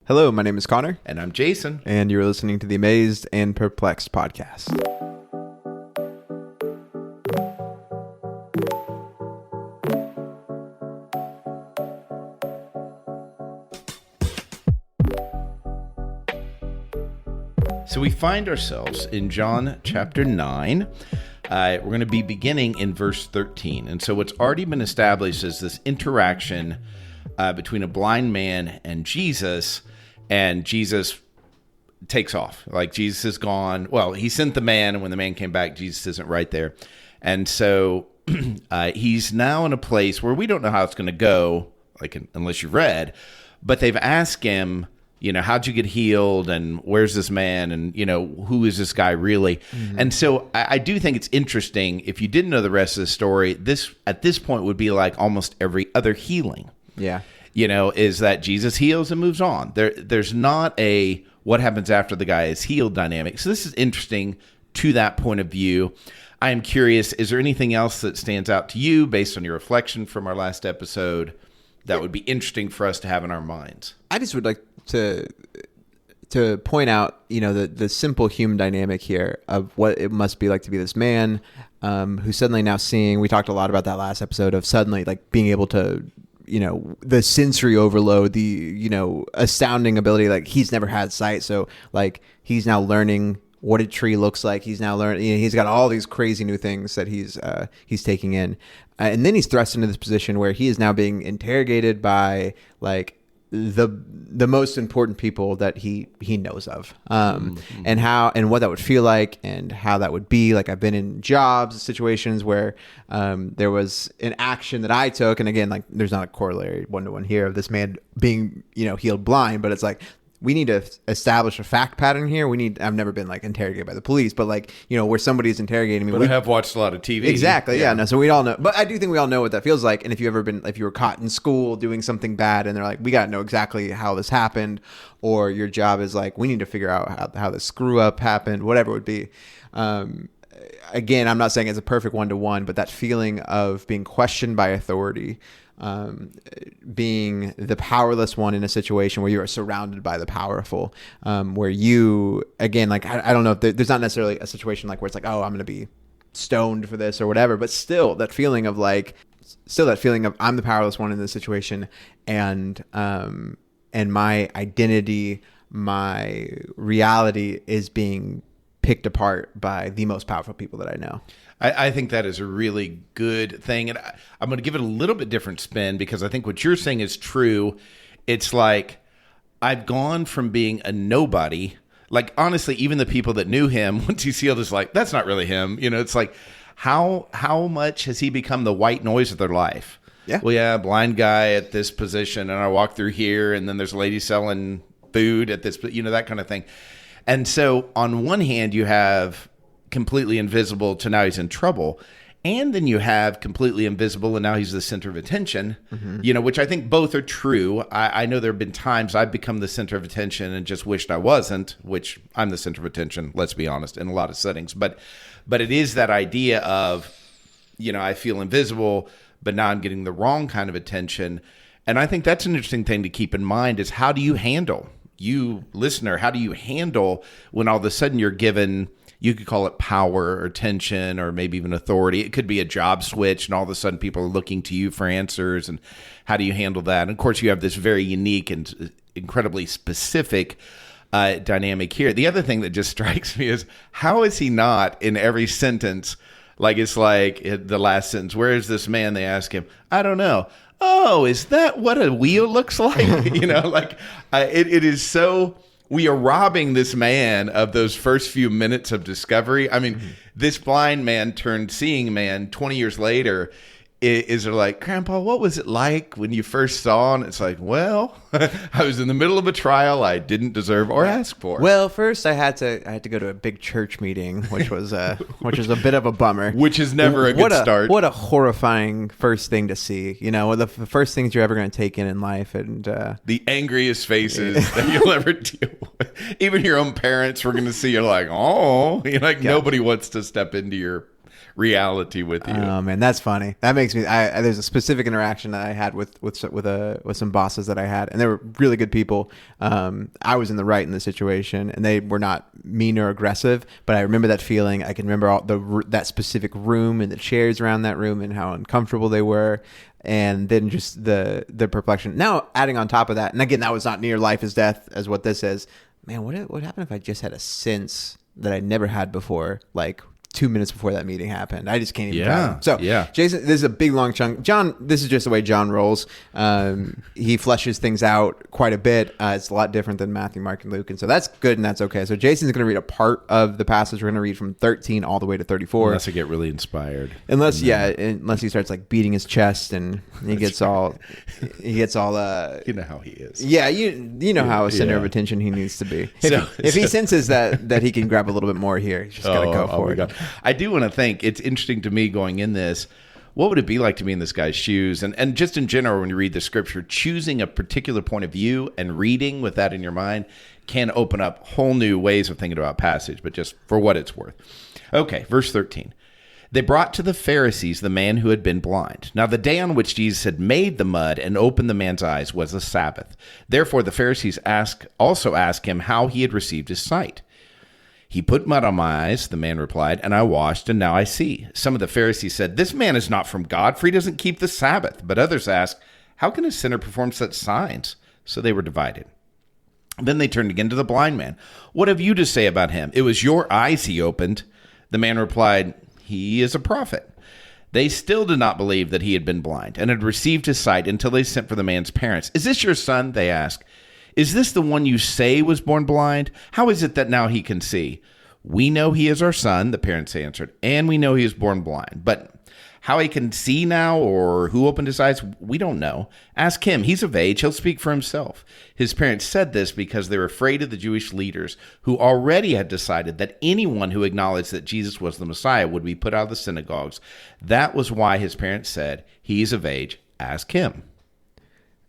Hello, my name is Connor. And I'm Jason. And you're listening to the Amazed and Perplexed podcast. So we find ourselves in John chapter 9. We're going to be beginning in verse 13. And so what's already been established is this interaction between a blind man and Jesus takes off. Like, Jesus is gone. Well, he sent the man, and when the man came back, Jesus isn't right there. And so he's now in a place where we don't know how it's going to go, like, unless you've read, but they've asked him, how'd you get healed, and where's this man, and, who is this guy really? Mm-hmm. And so I do think it's interesting. If you didn't know the rest of the story, this at this point would be like almost every other healing. Yeah. Is that Jesus heals and moves on. There's not a what happens after the guy is healed dynamic. So this is interesting to that point of view. I am curious, is there anything else that stands out to you based on your reflection from our last episode that would be interesting for us to have in our minds? I just would like to point out, the simple human dynamic here of what it must be like to be this man who's suddenly now seeing. We talked a lot about that last episode of suddenly like being able to, the sensory overload, the, astounding ability, like he's never had sight. So like he's now learning what a tree looks like. He's now learning, he's got all these crazy new things that he's taking in. And then he's thrust into this position where he is now being interrogated by like the most important people that he knows of, and what that would feel like and how that would be. Like, I've been in jobs, situations where there was an action that I took, and again, like there's not a corollary one-to-one here of this man being healed blind, but it's like we need to establish a fact pattern here. I've never been like interrogated by the police, but like, where somebody's interrogating me. But I have watched a lot of TV. Exactly. Yeah. No. So we all know, but I do think we all know what that feels like. And if you were caught in school doing something bad and they're like, we got to know exactly how this happened, or your job is like, we need to figure out how the screw up happened, whatever it would be. Again, I'm not saying it's a perfect one-to-one, but that feeling of being questioned by authority, being the powerless one in a situation where you are surrounded by the powerful, where you, again, like, I don't know if there's not necessarily a situation like where it's like, oh, I'm going to be stoned for this or whatever, but still that feeling of I'm the powerless one in this situation, and my identity, my reality is being picked apart by the most powerful people that I know. I think that is a really good thing. And I'm going to give it a little bit different spin, because I think what you're saying is true. It's like, I've gone from being a nobody. Like, honestly, even the people that knew him, once he's healed, is like, that's not really him. It's like, how much has he become the white noise of their life? Yeah. Well, yeah, blind guy at this position, and I walk through here, and then there's a lady selling food at this, that kind of thing. And so on one hand, you have completely invisible to now he's in trouble. And then you have completely invisible and now he's the center of attention, which I think both are true. I know there have been times I've become the center of attention and just wished I wasn't, which I'm the center of attention, let's be honest, in a lot of settings. But it is that idea of, I feel invisible, but now I'm getting the wrong kind of attention. And I think that's an interesting thing to keep in mind is, how do you handle, you listener, how do you handle when all of a sudden you're given, you could call it power or attention or maybe even authority. It could be a job switch and all of a sudden people are looking to you for answers. And how do you handle that? And of course, you have this very unique and incredibly specific dynamic here. The other thing that just strikes me is, how is he not in every sentence? Like, it's like the last sentence, where is this man? They ask him, I don't know. Oh, is that what a wheel looks like? It is so... We are robbing this man of those first few minutes of discovery. I mean, this blind man turned seeing man 20 years later is like, Grandpa, what was it like when you first saw? And it's like, well, I was in the middle of a trial I didn't deserve or ask for. Well, first I had to go to a big church meeting, which was a bit of a bummer. Which is never a good start. What a horrifying first thing to see. The first things you're ever going to take in life, and the angriest faces that you'll ever deal with. Even your own parents were going to see. You're like, oh, nobody wants to step into your reality with you. Oh man, that's funny. That makes me. There's a specific interaction that I had with some bosses that I had, and they were really good people. I was in the right in the situation, and they were not mean or aggressive. But I remember that feeling. I can remember that specific room and the chairs around that room and how uncomfortable they were. And then just the perplexion. Now adding on top of that, and again, that was not near life as death as what this is. Man, what happened if I just had a sense that I never had before, like 2 minutes before that meeting happened? I just can't even fathom. So, Jason, this is a big, long chunk. John, this is just the way John rolls. He fleshes things out quite a bit. It's a lot different than Matthew, Mark, and Luke. And so that's good and that's okay. So Jason's going to read a part of the passage. We're going to read from 13 all the way to 34. Unless I get really inspired. Unless he starts like beating his chest and he gets all you know how he is. Yeah, you know how a center of attention he needs to be. If he senses that he can grab a little bit more here, he's just got to go for it. I do want to think, it's interesting to me going in this, what would it be like to be in this guy's shoes? And just in general, when you read the scripture, choosing a particular point of view and reading with that in your mind can open up whole new ways of thinking about passage, but just for what it's worth. Okay, verse 13. They brought to the Pharisees the man who had been blind. Now the day on which Jesus had made the mud and opened the man's eyes was a Sabbath. Therefore the Pharisees also asked him how he had received his sight. He put mud on my eyes, the man replied, and I washed, and now I see. Some of the Pharisees said, this man is not from God, for he doesn't keep the Sabbath. But others asked, how can a sinner perform such signs? So they were divided. Then they turned again to the blind man. What have you to say about him? It was your eyes he opened. The man replied, he is a prophet. They still did not believe that he had been blind and had received his sight until they sent for the man's parents. Is this your son? They asked. Is this the one you say was born blind? How is it that now he can see? We know he is our son, the parents answered, and we know he is born blind. But how he can see now or who opened his eyes, we don't know. Ask him. He's of age. He'll speak for himself. His parents said this because they were afraid of the Jewish leaders who already had decided that anyone who acknowledged that Jesus was the Messiah would be put out of the synagogues. That was why his parents said, he's of age. Ask him.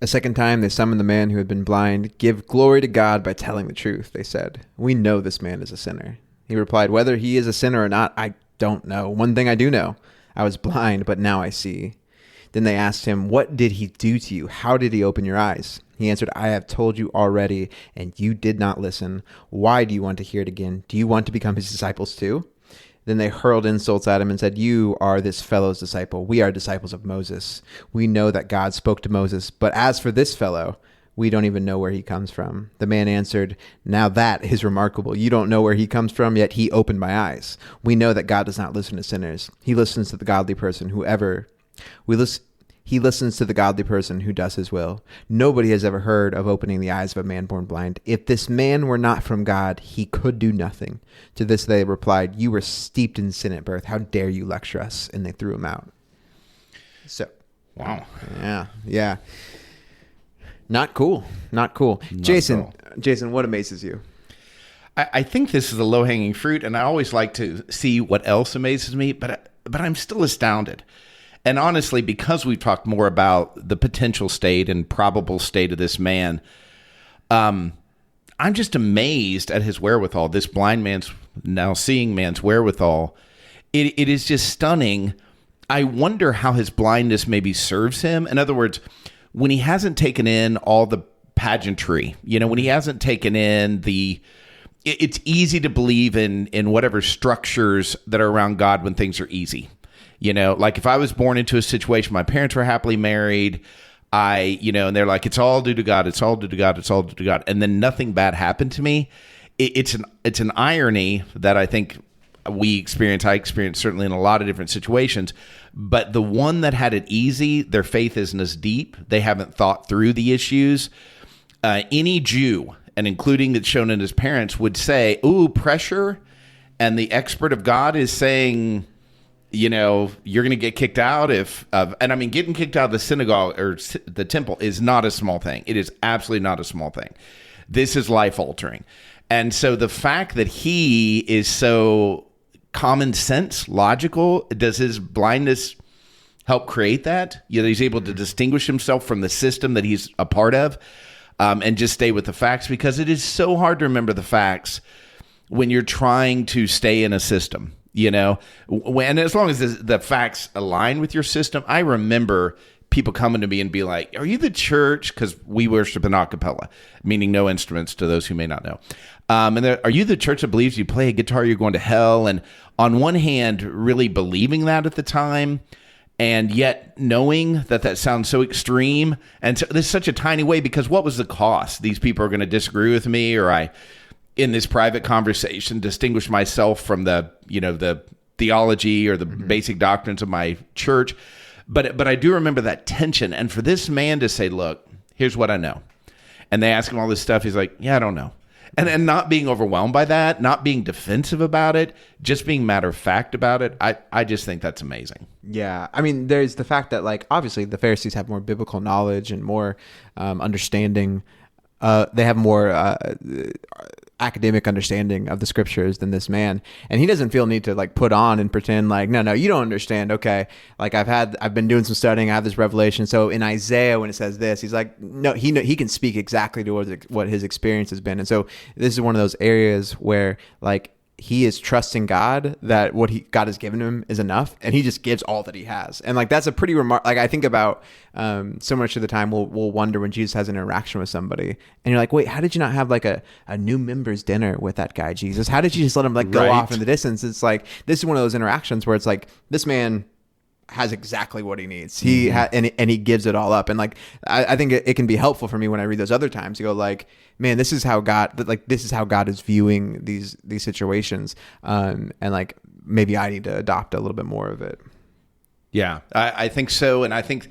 A second time, they summoned the man who had been blind. Give glory to God by telling the truth, they said. We know this man is a sinner. He replied, whether he is a sinner or not, I don't know. One thing I do know. I was blind, but now I see. Then they asked him, what did he do to you? How did he open your eyes? He answered, I have told you already, and you did not listen. Why do you want to hear it again? Do you want to become his disciples too? Then they hurled insults at him and said, you are this fellow's disciple. We are disciples of Moses. We know that God spoke to Moses. But as for this fellow, we don't even know where he comes from. The man answered, now that is remarkable. You don't know where he comes from, yet he opened my eyes. We know that God does not listen to sinners. He listens to the godly person He listens to the godly person who does his will. Nobody has ever heard of opening the eyes of a man born blind. If this man were not from God, he could do nothing. To this they replied, you were steeped in sin at birth. How dare you lecture us? And they threw him out. So, wow. Yeah. Not cool. Jason, what amazes you? I think this is a low-hanging fruit, and I always like to see what else amazes me, but I'm still astounded. And honestly, because we've talked more about the potential state and probable state of this man, I'm just amazed at his wherewithal, this blind man's, now seeing man's wherewithal. It is just stunning. I wonder how his blindness maybe serves him. In other words, when he hasn't taken in all the pageantry, when he hasn't taken in it's easy to believe in whatever structures that are around God when things are easy. Like if I was born into a situation, my parents were happily married, and they're like, it's all due to God, it's all due to God, it's all due to God. And then nothing bad happened to me. It's an irony that I think I experienced certainly in a lot of different situations, but the one that had it easy, their faith isn't as deep. They haven't thought through the issues. Any Jew, and including it's shown in his parents, would say, ooh, pressure. And the expert of God is saying, you're going to get kicked out getting kicked out of the synagogue or the temple is not a small thing. It is absolutely not a small thing. This is life altering. And so the fact that he is so common sense, logical, does his blindness help create that? He's able to distinguish himself from the system that he's a part of, and just stay with the facts, because it is so hard to remember the facts when you're trying to stay in a system. you know, when as long as the facts align with your system. I remember people coming to me and be like, "Are you the church?" Because we worship in a cappella, meaning no instruments. To those who may not know, are you the church that believes you play a guitar, you're going to hell? And on one hand, really believing that at the time, and yet knowing that sounds so extreme, and so, this is such a tiny way, because what was the cost? These people are going to disagree with me, or I, in this private conversation, distinguish myself from the theology or the basic doctrines of my church. But I do remember that tension. And for this man to say, look, here's what I know. And they ask him all this stuff. He's like, yeah, I don't know. And not being overwhelmed by that, not being defensive about it, just being matter of fact about it. I just think that's amazing. Yeah. I mean, there's the fact that, like, obviously the Pharisees have more biblical knowledge and more understanding. They have more academic understanding of the scriptures than this man, and he doesn't feel need to like put on and pretend like, no, you don't understand. Okay, like I've been doing some studying, I have this revelation. So in Isaiah, when it says this, he's like, no, he can speak exactly to what his experience has been. And so this is one of those areas where, like, he is trusting God that what God has given him is enough, and he just gives all that he has. And like, that's a pretty like, I think about so much of the time we'll wonder when Jesus has an interaction with somebody, and you're like, wait, how did you not have like a new members dinner with that guy Jesus? How did you just let him like go off in the distance? It's like, this is one of those interactions where it's like, this man has exactly what he needs. And he gives it all up. And like, I think it can be helpful for me when I read those other times to go like, man, this is how God is viewing these situations. And like, maybe I need to adopt a little bit more of it. Yeah, I think so. And I think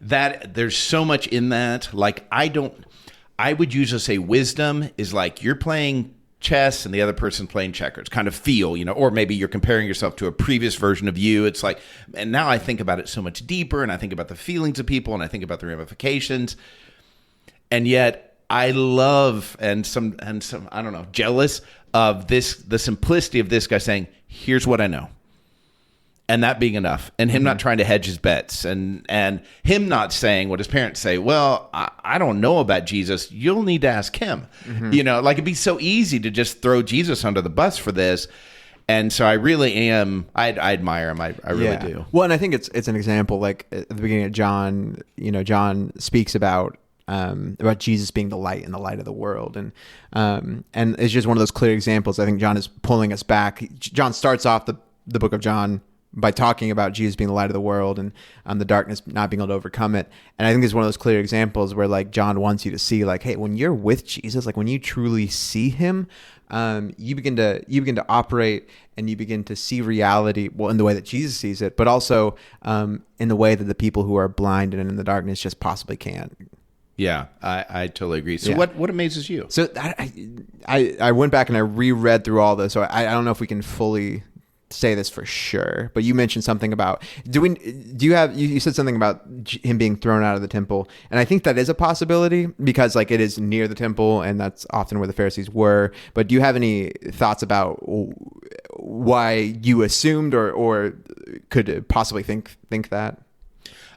that there's so much in that. Like, I would usually say wisdom is like you're playing chess and the other person playing checkers, kind of feel, or maybe you're comparing yourself to a previous version of you. It's like, and now I think about it so much deeper, and I think about the feelings of people, and I think about the ramifications. And yet I love and some I don't know, jealous of the simplicity of this guy saying, here's what I know. And that being enough, and him not trying to hedge his bets, and him not saying what his parents say. Well, I don't know about Jesus. You'll need to ask him. Like, it'd be so easy to just throw Jesus under the bus for this. And so I really am. I admire him. I really do. Well, and I think it's an example. Like at the beginning of John, John speaks about Jesus being the light and the light of the world, and it's just one of those clear examples. I think John is pulling us back. John starts off the book of John by talking about Jesus being the light of the world and the darkness not being able to overcome it. And I think it's one of those clear examples where like John wants you to see like, hey, when you're with Jesus, like when you truly see him, you begin to operate and you begin to see reality, well, in the way that Jesus sees it, but also in the way that the people who are blind and in the darkness just possibly can't. Yeah, I totally agree. So what amazes you? So I went back and I reread through all this. So I don't know if we can fully say this for sure, but you mentioned something about you said something about him being thrown out of the temple, and I think that is a possibility because like it is near the temple and that's often where the Pharisees were. But do you have any thoughts about why you assumed or could possibly think that?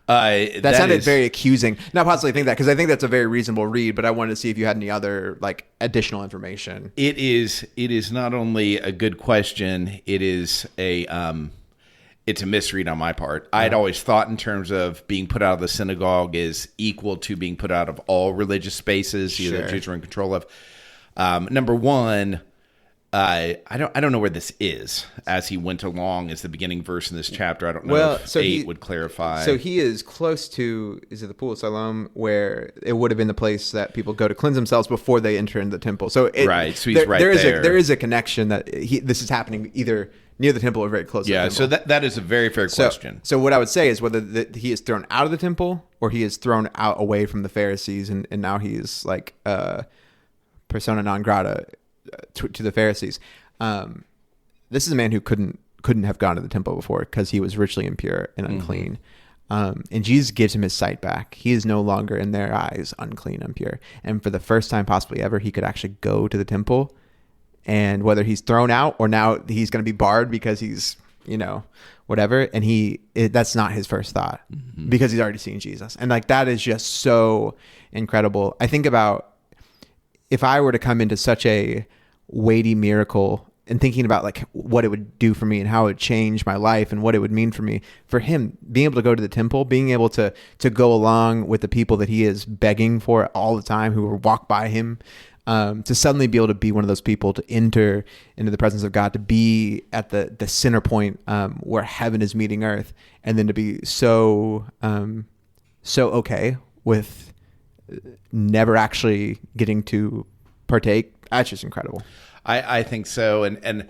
That sounded very accusing. Not possibly think that, because I think that's a very reasonable read, but I wanted to see if you had any other like additional information. It is not only a good question, it is it's a misread on my part. I'd always thought in terms of being put out of the synagogue is equal to being put out of all religious spaces that Jews are in control of. Number one, I don't know where this is as he went along as the beginning verse in this chapter. I don't know if 8 would clarify. So he is close to, is it the Pool of Siloam, where it would have been the place that people go to cleanse themselves before they enter into the temple. So so he's right there. There is a connection that this is happening either near the temple or very close to the temple. So that is a very fair question. So what I would say is whether he is thrown out of the temple or he is thrown out away from the Pharisees, and now he is like persona non grata to the Pharisees. This is a man who couldn't have gone to the temple before because he was ritually impure and unclean. And Jesus gives him his sight back. He is no longer in their eyes unclean, impure. And for the first time possibly ever, he could actually go to the temple. And whether he's thrown out or now he's going to be barred because he's, whatever. And that's not his first thought because he's already seen Jesus. And like, that is just so incredible. I think about if I were to come into such a weighty miracle and thinking about like what it would do for me and how it would change my life and what it would mean for me. For him, being able to go to the temple, being able to go along with the people that he is begging for all the time who will walk by him, to suddenly be able to be one of those people, to enter into the presence of God, to be at the center point where heaven is meeting earth, and then to be so okay with never actually getting to partake. That's just incredible. I think so. And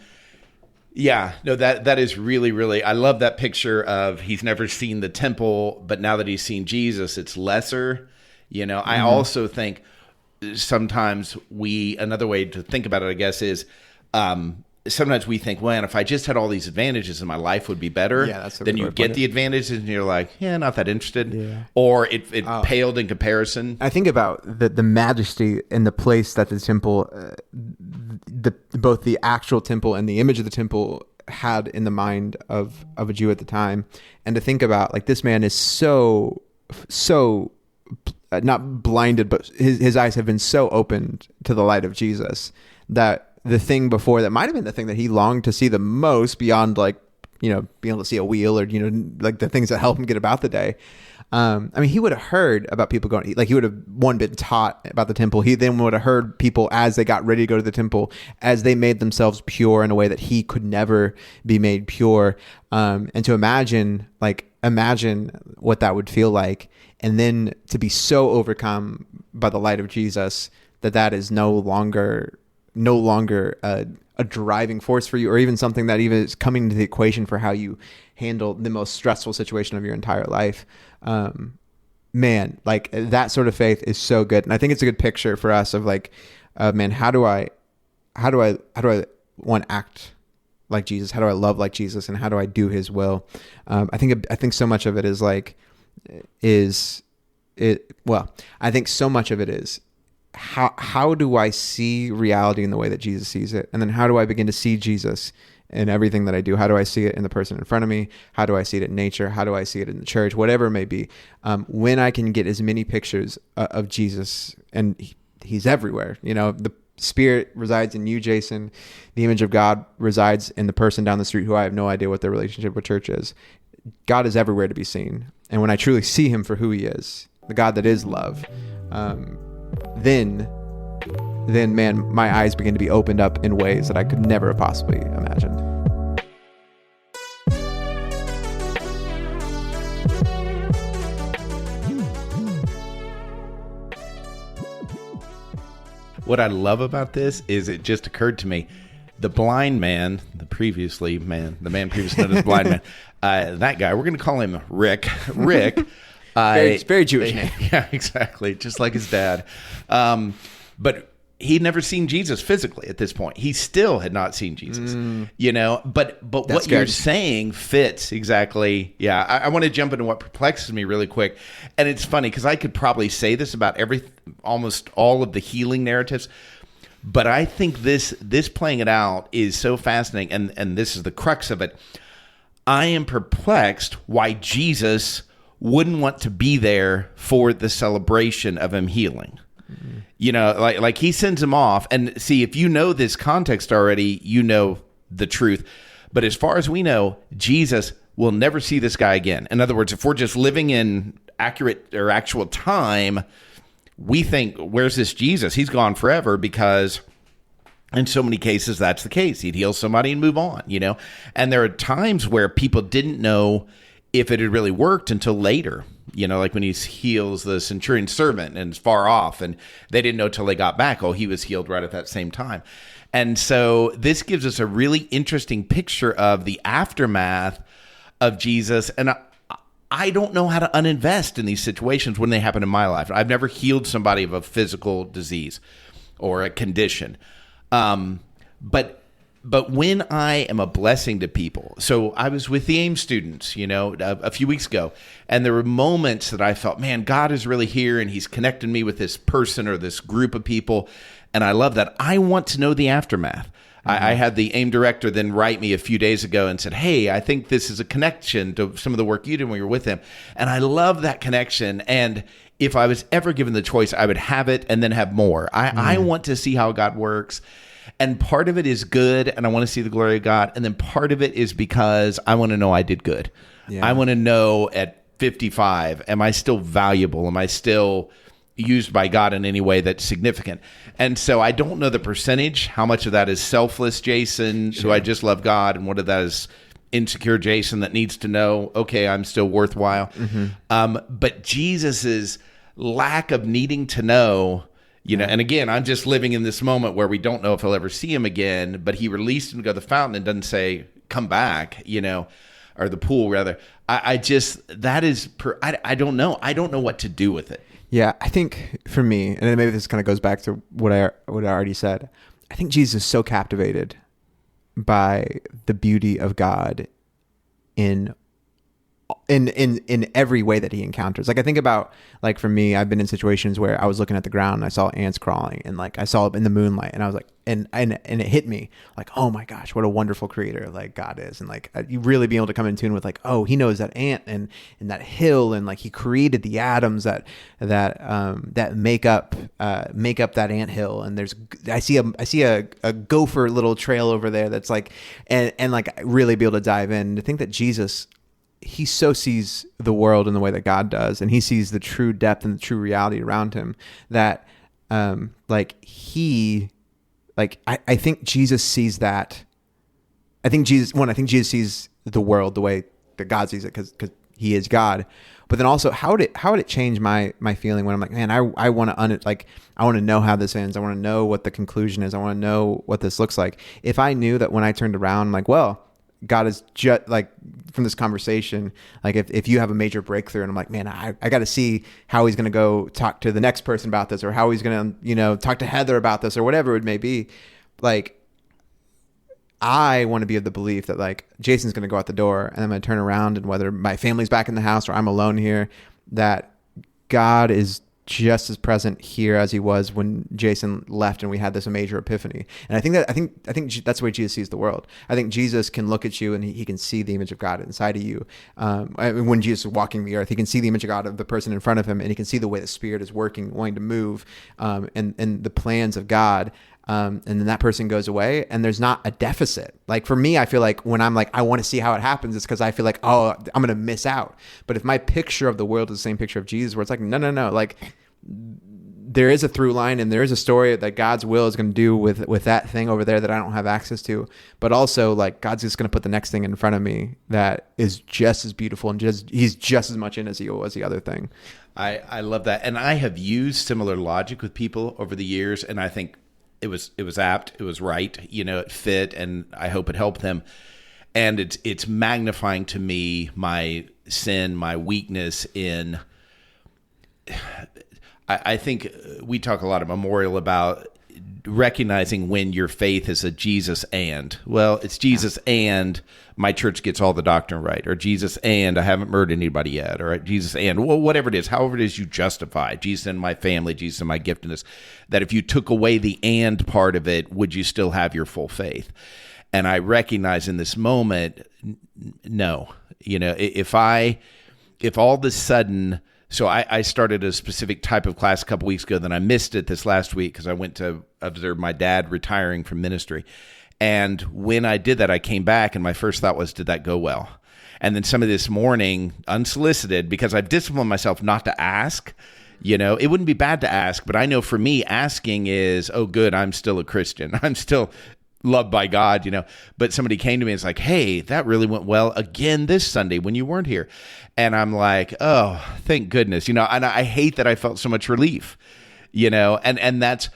yeah, no, that is really, really, I love that picture of he's never seen the temple, but now that he's seen Jesus, it's lesser. I also think sometimes another way to think about it, I guess, is sometimes we think, well, if I just had all these advantages in my life would be better. Yeah, that's then you get the advantages and you're like, yeah, not that interested. Yeah. Or it paled in comparison. I think about the majesty and the place that the temple, both the actual temple and the image of the temple had in the mind of a Jew at the time. And to think about, like, this man is so not blinded, but his eyes have been so opened to the light of Jesus that the thing before that might have been the thing that he longed to see the most, beyond like, being able to see a wheel or, like the things that help him get about the day. He would have heard about people going, like he would have been taught about the temple. He then would have heard people as they got ready to go to the temple, as they made themselves pure in a way that he could never be made pure. And to imagine what that would feel like. And then to be so overcome by the light of Jesus that is no longer a driving force for you, or even something that even is coming into the equation for how you handle the most stressful situation of your entire life. Man, like that sort of faith is so good. And I think it's a good picture for us of like, man, how do I want to act like Jesus? How do I love like Jesus? And how do I do his will? I think so much of it is how do I see reality in the way that Jesus sees it? And then how do I begin to see Jesus in everything that I do? How do I see it in the person in front of me? How do I see it in nature? How do I see it in the church? Whatever it may be. When I can get as many pictures of Jesus, and he's everywhere. The Spirit resides in you, Jason. The image of God resides in the person down the street who I have no idea what their relationship with church is. God is everywhere to be seen. And when I truly see him for who he is, the God that is love, then man, my eyes begin to be opened up in ways that I could never have possibly imagined. What I love about this is it just occurred to me, the blind man, the man previously known as blind man, that guy, we're going to call him Rick. It's very Jewish name. Yeah, exactly. Just like his dad. But he'd never seen Jesus physically at this point. He still had not seen Jesus, but what you're saying fits exactly. Yeah. I want to jump into what perplexes me really quick. And it's funny because I could probably say this about almost all of the healing narratives, but I think this playing it out is so fascinating. And this is the crux of it. I am perplexed why Jesus wouldn't want to be there for the celebration of him healing. Mm-hmm. Like he sends him off. And see, if you know this context already, you know the truth. But as far as we know, Jesus will never see this guy again. In other words, if we're just living in accurate or actual time, we think, where's this Jesus? He's gone forever, because in so many cases, that's the case. He'd heal somebody and move on, And there are times where people didn't know if it had really worked until later, like when he heals the centurion's servant and is far off, and they didn't know till they got back, he was healed right at that same time. And so this gives us a really interesting picture of the aftermath of Jesus. And I don't know how to uninvest in these situations when they happen in my life. I've never healed somebody of a physical disease or a condition. But when I am a blessing to people, so I was with the AIM students, a few weeks ago, and there were moments that I felt, man, God is really here and he's connecting me with this person or this group of people. And I love that. I want to know the aftermath. Mm-hmm. I had the AIM director then write me a few days ago and said, hey, I think this is a connection to some of the work you did when you were with him. And I love that connection. And if I was ever given the choice, I would have it and then have more. I want to see how God works. And part of it is good, and I want to see the glory of God. And then part of it is because I want to know I did good. Yeah. I want to know at 55, am I still valuable? Am I still used by God in any way that's significant? And so I don't know the percentage, how much of that is selfless Jason, who I just love God, and what of that is insecure Jason that needs to know, okay, I'm still worthwhile. But Jesus's lack of needing to know, and again, I'm just living in this moment where we don't know if he'll ever see him again, but he released him to go to the fountain and doesn't say, come back, or the pool rather. I don't know. I don't know what to do with it. Yeah, I think for me, and maybe this kind of goes back to what I already said, I think Jesus is so captivated by the beauty of God in every way that he encounters. Like I think about, like for me, I've been in situations where I was looking at the ground and I saw ants crawling, and like I saw it in the moonlight, and I was like, and it hit me like, oh my gosh, what a wonderful creator like God is. And like you really being able to come in tune with like, oh, he knows that ant and that hill, and like he created the atoms that make up that ant hill. And I see a gopher little trail over there that's like, and like really be able to dive in to think that Jesus, he so sees the world in the way that God does, and he sees the true depth and the true reality around him that, I think Jesus sees that. I think Jesus sees the world the way that God sees it because he is God. But then also, how would it change my feeling when I'm like, man, I want to know how this ends. I want to know what the conclusion is. I want to know what this looks like. If I knew that when I turned around, I'm like, well, God is just like from this conversation, like if you have a major breakthrough and I'm like, man, I got to see how he's going to go talk to the next person about this, or how he's going to, talk to Heather about this, or whatever it may be. Like, I want to be of the belief that like Jason's going to go out the door and I'm going to turn around, and whether my family's back in the house or I'm alone here, that God is just as present here as he was when Jason left and we had this major epiphany. And I think that's the way Jesus sees the world. I think Jesus can look at you and he can see the image of God inside of you. When Jesus is walking the earth, he can see the image of God of the person in front of him, and he can see the way the Spirit is working, wanting to move, and the plans of God. And then that person goes away and there's not a deficit. Like for me, I feel like when I'm like, I want to see how it happens, it's because I feel like, oh, I'm going to miss out. But if my picture of the world is the same picture of Jesus, where it's like, no, like there is a through line and there is a story that God's will is going to do with that thing over there that I don't have access to. But also like God's just going to put the next thing in front of me that is just as beautiful, and he's just as much in as he was the other thing. I love that. And I have used similar logic with people over the years, and I think it was apt, it was right, it fit, and I hope it helped them. And it's magnifying to me my sin, my weakness in. I think we talk a lot at Memorial about recognizing when your faith is a Jesus and. Well, it's Jesus and my church gets all the doctrine right, or Jesus and I haven't murdered anybody yet, or Jesus and, well, whatever it is, however it is you justify, Jesus and my family, Jesus and my giftedness, that if you took away the and part of it, would you still have your full faith? And I recognize in this moment, no. If all of a sudden... So I started a specific type of class a couple weeks ago, then I missed it this last week because I went to observe my dad retiring from ministry. And when I did that, I came back and my first thought was, did that go well? And then some of this morning, unsolicited, because I've disciplined myself not to ask, it wouldn't be bad to ask, but I know for me, asking is, oh, good, I'm still a Christian. I'm still loved by God, but somebody came to me and was like, hey, that really went well again this Sunday when you weren't here. And I'm like, oh, thank goodness, and I hate that I felt so much relief, and that's,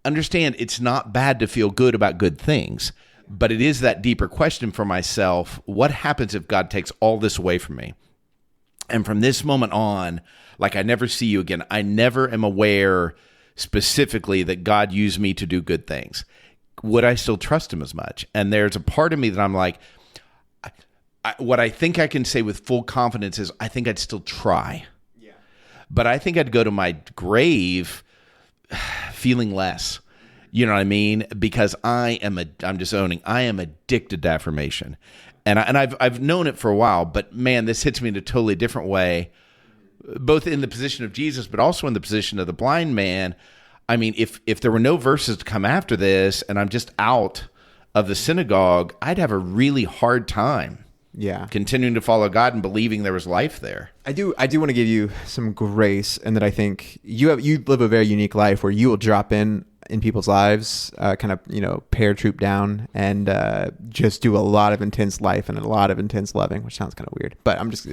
understand it's not bad to feel good about good things, but it is that deeper question for myself. What happens if God takes all this away from me? And from this moment on, like I never see you again. I never am aware specifically that God used me to do good things. Would I still trust him as much? And there's a part of me that I'm like, what I think I can say with full confidence is I think I'd still try. Yeah. But I think I'd go to my grave feeling less. You know what I mean? Because I'm just owning, I am addicted to affirmation. And I've known it for a while, but man, this hits me in a totally different way, both in the position of Jesus, but also in the position of the blind man. I mean, if there were no verses to come after this and I'm just out of the synagogue, I'd have a really hard time continuing to follow God and believing there was life there. I do want to give you some grace, and that I think you live a very unique life where you will drop in people's lives, kind of, paratroop down and just do a lot of intense life and a lot of intense loving, which sounds kind of weird, but I'm just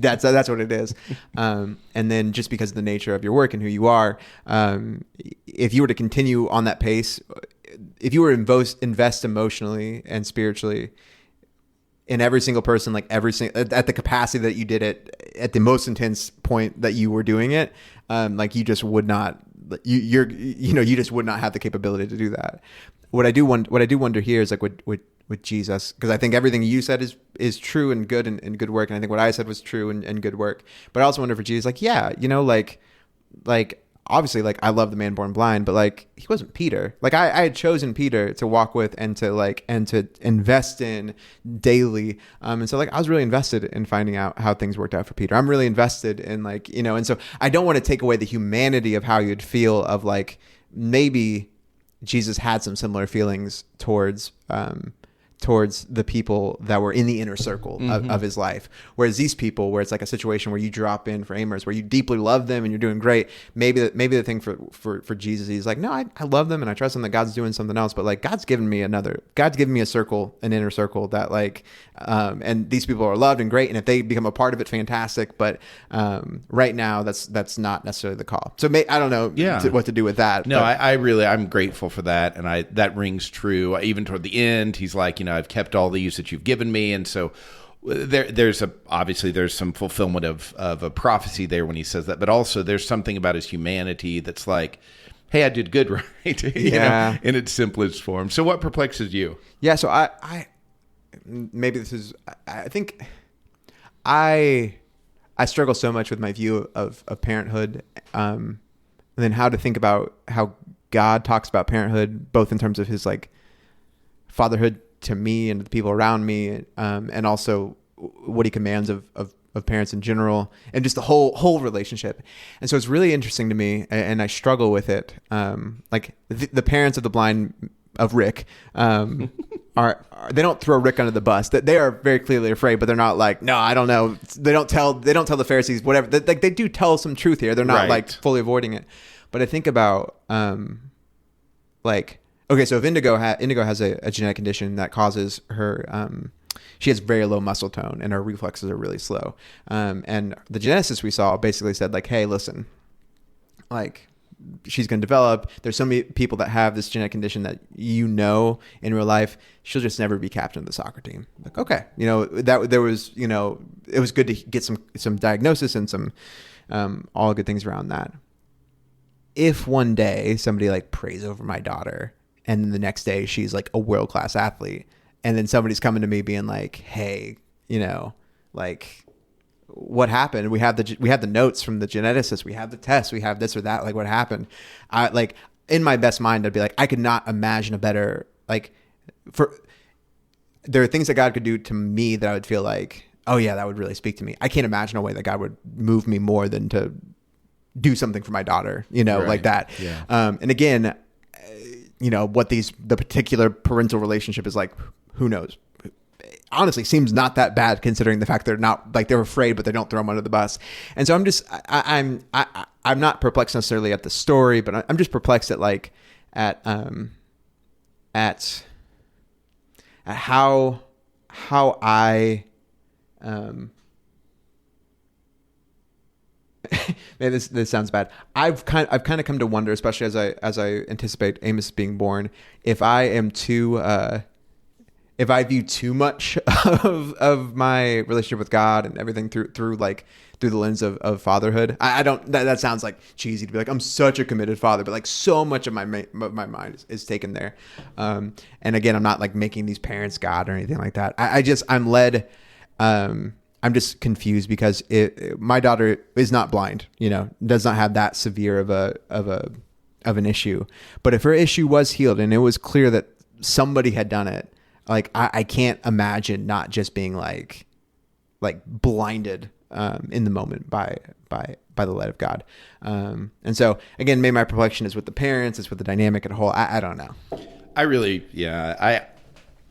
that's what it is. And then just because of the nature of your work and who you are, if you were to continue on that pace, if you were invest emotionally and spiritually in every single person, like at the capacity that you did it at the most intense point that you were doing it, like you just would not. You just would not have the capability to do that. What I do wonder here is like with Jesus, because I think everything you said is true and good and good work, and I think what I said was true and good work. But I also wonder for Jesus, like obviously, like, I love the man born blind, but like he wasn't Peter. Like I had chosen Peter to walk with and to invest in daily. And so like I was really invested in finding out how things worked out for Peter. I'm really invested in and so I don't want to take away the humanity of how you'd feel of like maybe Jesus had some similar feelings towards the people that were in the inner circle of his life. Whereas these people, where it's like a situation where you drop in for Amos, where you deeply love them and you're doing great. Maybe the thing for Jesus, he's like, no, I love them and I trust them that God's doing something else. But like God's given me a circle, an inner circle that like, and these people are loved and great. And if they become a part of it, fantastic. But right now that's not necessarily the call. So I don't know what to do with that. No, I'm grateful for that. And that rings true. Even toward the end, he's like, I've kept all these that you've given me. And so there's some fulfillment of a prophecy there when he says that, but also there's something about his humanity that's like, hey, I did good, right? In its simplest form. So what perplexes you? Yeah. So I think I struggle so much with my view of parenthood, and then how to think about how God talks about parenthood, both in terms of his like fatherhood to me and the people around me, and also what he commands of parents in general, and just the whole relationship. And so it's really interesting to me, and I struggle with it. Like the parents of the blind of Rick are they don't throw Rick under the bus. That they are very clearly afraid, but they're not like, no, I don't know. They don't tell the Pharisees whatever. They do tell some truth here. They're not like fully avoiding it. But I think about okay, so if Indigo has a genetic condition that causes her, she has very low muscle tone and her reflexes are really slow. And the geneticist we saw basically said like, hey, listen, like she's going to develop. There's so many people that have this genetic condition that in real life, she'll just never be captain of the soccer team. Like, okay, that there was, it was good to get some diagnosis and some all good things around that. If one day somebody like prays over my daughter, and then the next day she's like a world-class athlete, and then somebody's coming to me being like, hey, like what happened? We have the notes from the geneticist. We have the test. We have this or that. Like what happened? I like in my best mind, I'd be like, I could not imagine a better, like there are things that God could do to me that I would feel like, oh yeah, that would really speak to me. I can't imagine a way that God would move me more than to do something for my daughter, like that. Yeah. And again, what the particular parental relationship is like, who knows? Honestly, seems not that bad considering the fact they're not like they're afraid, but they don't throw them under the bus. And so I'm not perplexed necessarily at the story, but I'm just perplexed at like at how I maybe this sounds bad. I've kind of come to wonder, especially as I anticipate Amos being born, if I am if I view too much of my relationship with God and everything through the lens of fatherhood. I don't. That sounds like cheesy to be like, I'm such a committed father, but like so much of my mind is taken there. And again, I'm not like making these parents God or anything like that. I'm led. I'm just confused because my daughter is not blind, does not have that severe of an issue. But if her issue was healed and it was clear that somebody had done it, like I can't imagine not just being like blinded in the moment by the light of God. And so again, maybe my perplexion is with the parents, it's with the dynamic at a whole. I don't know.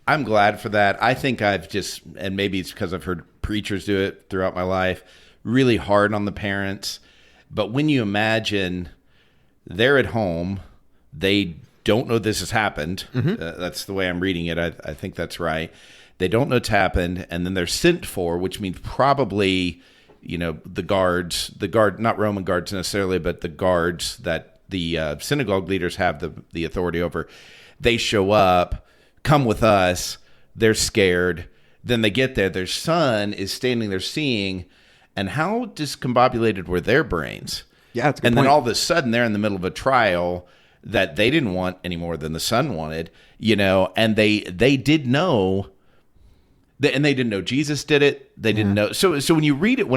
I'm glad for that. I think I've just, and maybe it's because I've heard preachers do it throughout my life, really hard on the parents. But when you imagine they're at home, they don't know this has happened. That's the way I'm reading it. I think that's right. They don't know it's happened, and then they're sent for, which means probably, the guards, not Roman guards necessarily, but the guards that the synagogue leaders have the authority over. They show up, come with us. They're scared. Then they get there. Their son is standing there seeing, and how discombobulated were their brains? Yeah, that's a good And point. then all of a sudden they're in the middle of a trial that they didn't want any more than the son wanted, and they did know, and they didn't know Jesus did it. They didn't know. So when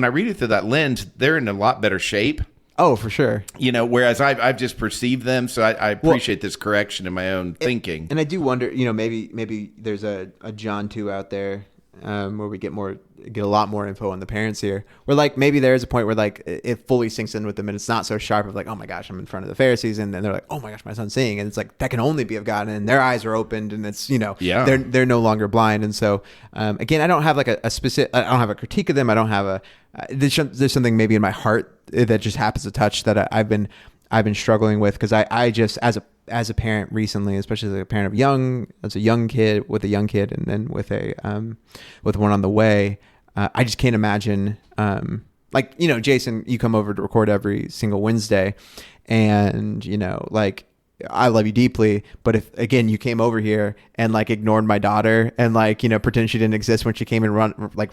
I read it through that lens, they're in a lot better shape. Oh, for sure. Whereas I've just perceived them. So I appreciate this correction in my own thinking. And I do wonder, maybe there's a John 2 out there where we get a lot more info on the parents here. Where like maybe there is a point where like it fully sinks in with them, and it's not so sharp of like, oh my gosh, I'm in front of the Pharisees, and then they're like, oh my gosh, my son's seeing, and it's like that can only be of God, and their eyes are opened, and it's they're no longer blind. And so again, I don't have like a specific, I don't have a critique of them. I don't have there's something maybe in my heart that just happens to touch that I've been struggling with, because I just as a parent recently, especially as a parent as a young kid, and then with one on the way, I just can't imagine, Jason, you come over to record every single Wednesday, and like I love you deeply, but if again you came over here and like ignored my daughter and like pretend she didn't exist when she came and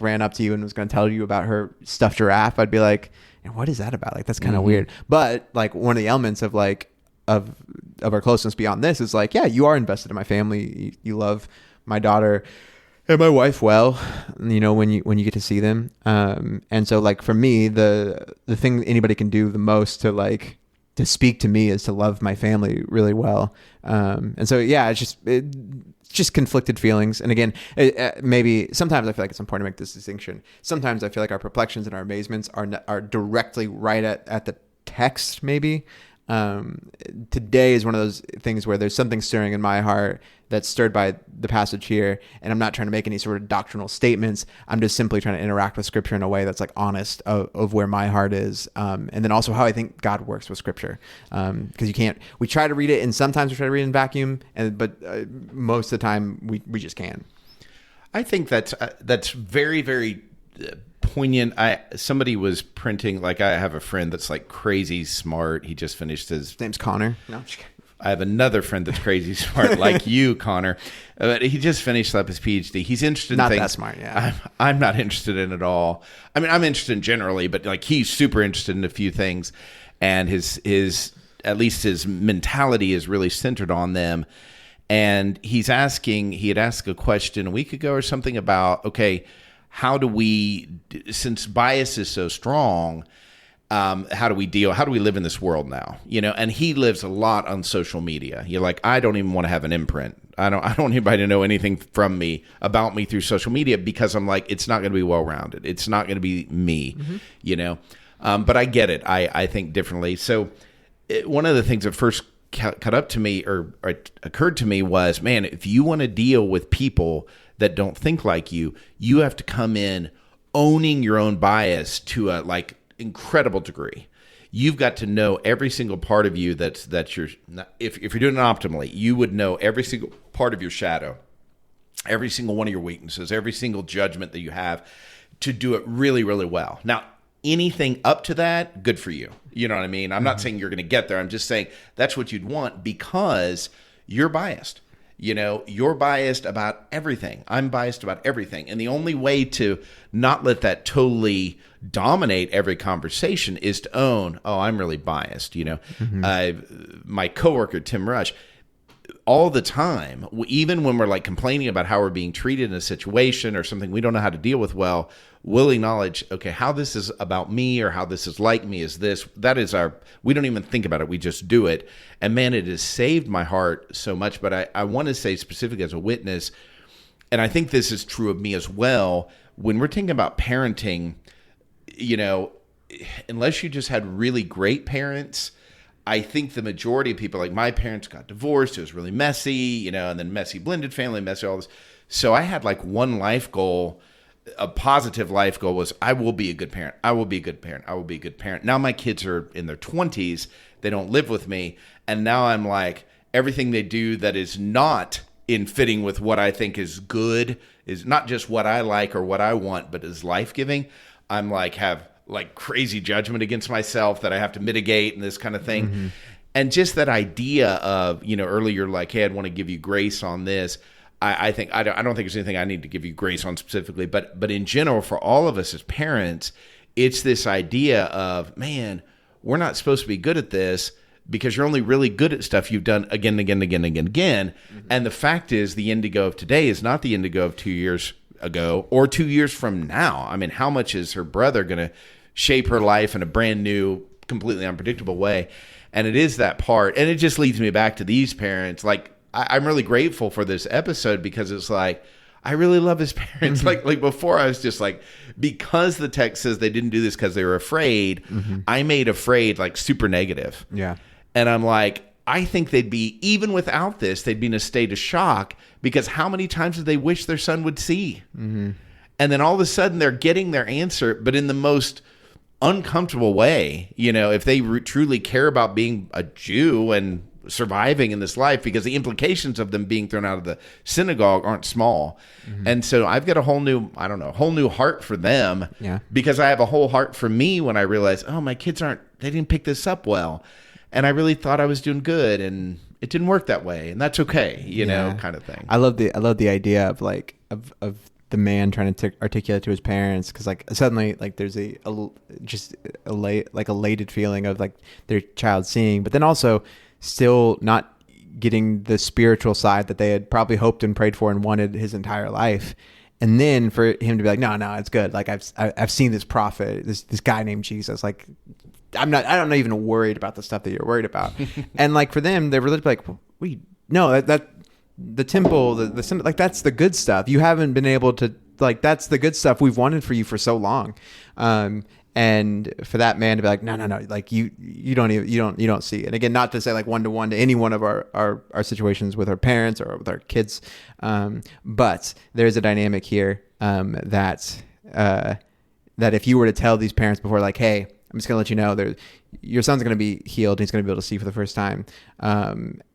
ran up to you and was going to tell you about her stuffed giraffe, I'd be like, and what is that about? Like that's kind of weird. But like one of the elements of like of our closeness beyond this is like, yeah, you are invested in my family. You love my daughter and my wife well, when you get to see them. And so like for me, the thing anybody can do the most to speak to me is to love my family really well. And so, yeah, it's just conflicted feelings. And again, maybe sometimes I feel like it's important to make this distinction. Sometimes I feel like our perplexions and our amazements are directly right at the text, maybe. Today is one of those things where there's something stirring in my heart that's stirred by the passage here, and I'm not trying to make any sort of doctrinal statements. I'm just simply trying to interact with Scripture in a way that's like honest of where my heart is, and then also how I think God works with Scripture. Because we try to read it, and sometimes we try to read it in vacuum, but most of the time we just can't. I think that's very, very poignant. Somebody was printing, like I have a friend that's like crazy smart. He just finished his name's Connor. No, I'm just kidding. I have another friend that's crazy smart, like you, Connor. But he just finished up his PhD. He's interested in things. Not that smart, yeah. I'm not interested in at all. I mean, I'm interested in generally, but like he's super interested in a few things, and his at least his mentality is really centered on them. And he had asked a question a week ago or something about, okay, how do we, since bias is so strong, how do we live in this world now? And he lives a lot on social media. You're like, I don't even want to have an imprint. I don't want anybody to know anything from me, about me through social media, because I'm like, it's not going to be well-rounded. It's not going to be me, but I get it. I think differently. So one of the things that first cut up to me or occurred to me was, man, if you want to deal with people that don't think like you have to come in owning your own bias to a incredible degree. You've got to know every single part of you that's your, if you're doing it optimally, you would know every single part of your shadow, every single one of your weaknesses, every single judgment that you have, to do it really, really well. Now, anything up to that, good for you. You know what I mean? I'm not saying you're going to get there. I'm just saying that's what you'd want, because you're biased. You're biased about everything. I'm biased about everything. And the only way to not let that totally dominate every conversation is to own, oh, I'm really biased. My coworker, Tim Rush, all the time, even when we're complaining about how we're being treated in a situation or something we don't know how to deal with well, we'll acknowledge, okay, how this is about me or how this is like me is this. That is we don't even think about it. We just do it. And man, it has saved my heart so much. But I want to say specifically as a witness, and I think this is true of me as well, when we're thinking about parenting, unless you just had really great parents, I think the majority of people, like my parents got divorced. It was really messy, and then messy blended family, messy all this. So I had like one life goal, a positive life goal was I will be a good parent. I will be a good parent. I will be a good parent. Now my kids are in their 20s. They don't live with me. And now I'm like, everything they do that is not in fitting with what I think is good, is not just what I like or what I want, but is life-giving. I'm like, have like crazy judgment against myself that I have to mitigate and this kind of thing. Mm-hmm. And just that idea of, earlier, like, hey, I'd want to give you grace on this. I think I don't think there's anything I need to give you grace on specifically, but in general, for all of us as parents, it's this idea of, man, we're not supposed to be good at this because you're only really good at stuff you've done again and again and again and again and again. Mm-hmm. And the fact is, the Indigo of today is not the Indigo of 2 years ago or 2 years from now. I mean, how much is her brother going to shape her life in a brand new, completely unpredictable way? And it is that part. And it just leads me back to these parents. Like, I'm really grateful for this episode because it's like, I really love his parents. Mm-hmm. Like before I was just like, because the text says they didn't do this because they were afraid, mm-hmm. I made afraid like super negative. Yeah. And I'm like, I think they'd be, even without this, they'd be in a state of shock because how many times did they wish their son would see? Mm-hmm. And then all of a sudden they're getting their answer, but in the most uncomfortable way, if they truly care about being a Jew and surviving in this life, because the implications of them being thrown out of the synagogue aren't small. Mm-hmm. And so I've got a whole new heart for them. Yeah. Because I have a whole heart for me when I realize, oh, my kids they didn't pick this up well. And I really thought I was doing good and it didn't work that way. And that's okay, kind of thing. I love the idea of like, of the man trying to articulate to his parents, because like suddenly like there's a elated feeling of like their child seeing, but then also still not getting the spiritual side that they had probably hoped and prayed for and wanted his entire life. And then for him to be like, no, it's good. Like I've seen this prophet, this guy named Jesus. Like I'm not even worried about the stuff that you're worried about. And like for them, they were like, that the temple, the like that's the good stuff. You haven't been able to, like, that's the good stuff we've wanted for you for so long. And for that man to be like, no, like you don't see it. And again, not to say like one-to-one to any one of our situations with our parents or with our kids. But there's a dynamic here, that if you were to tell these parents before, like, hey, I'm just going to let you know your son's going to be healed. And he's going to be able to see for the first time.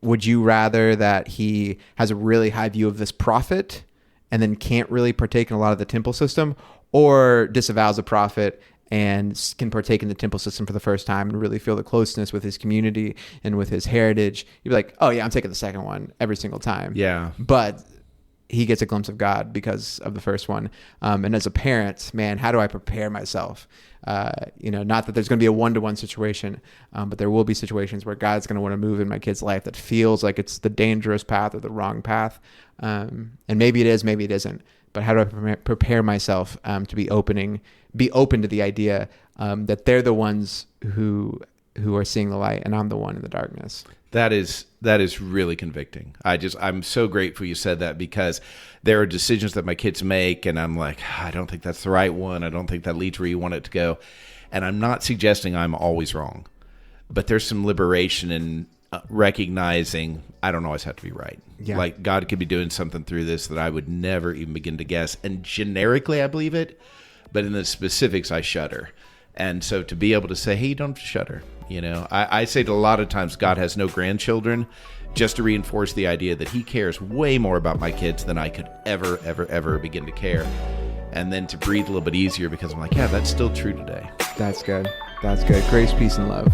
Would you rather that he has a really high view of this prophet and then can't really partake in a lot of the temple system, or disavows the prophet and can partake in the temple system for the first time and really feel the closeness with his community and with his heritage? You'd be like, oh yeah, I'm taking the second one every single time. Yeah. But he gets a glimpse of God because of the first one. And as a parent, man, how do I prepare myself? Not that there's going to be a one-to-one situation, but there will be situations where God's going to want to move in my kid's life that feels like it's the dangerous path or the wrong path. And maybe it is, maybe it isn't. But how do I prepare myself to be open to the idea that they're the ones who are seeing the light and I'm the one in the darkness? That is really convicting. I'm so grateful you said that, because there are decisions that my kids make and I'm like, I don't think that's the right one. I don't think that leads where you want it to go. And I'm not suggesting I'm always wrong, but there's some liberation in recognizing I don't always have to be right. Yeah. Like God could be doing something through this that I would never even begin to guess. And generically, I believe it, but in the specifics, I shudder. And so to be able to say, hey, you don't have to shudder. I say that a lot of times God has no grandchildren, just to reinforce the idea that he cares way more about my kids than I could ever, ever, ever begin to care. And then to breathe a little bit easier, because I'm like, yeah, that's still true today. That's good. Grace, peace, and love.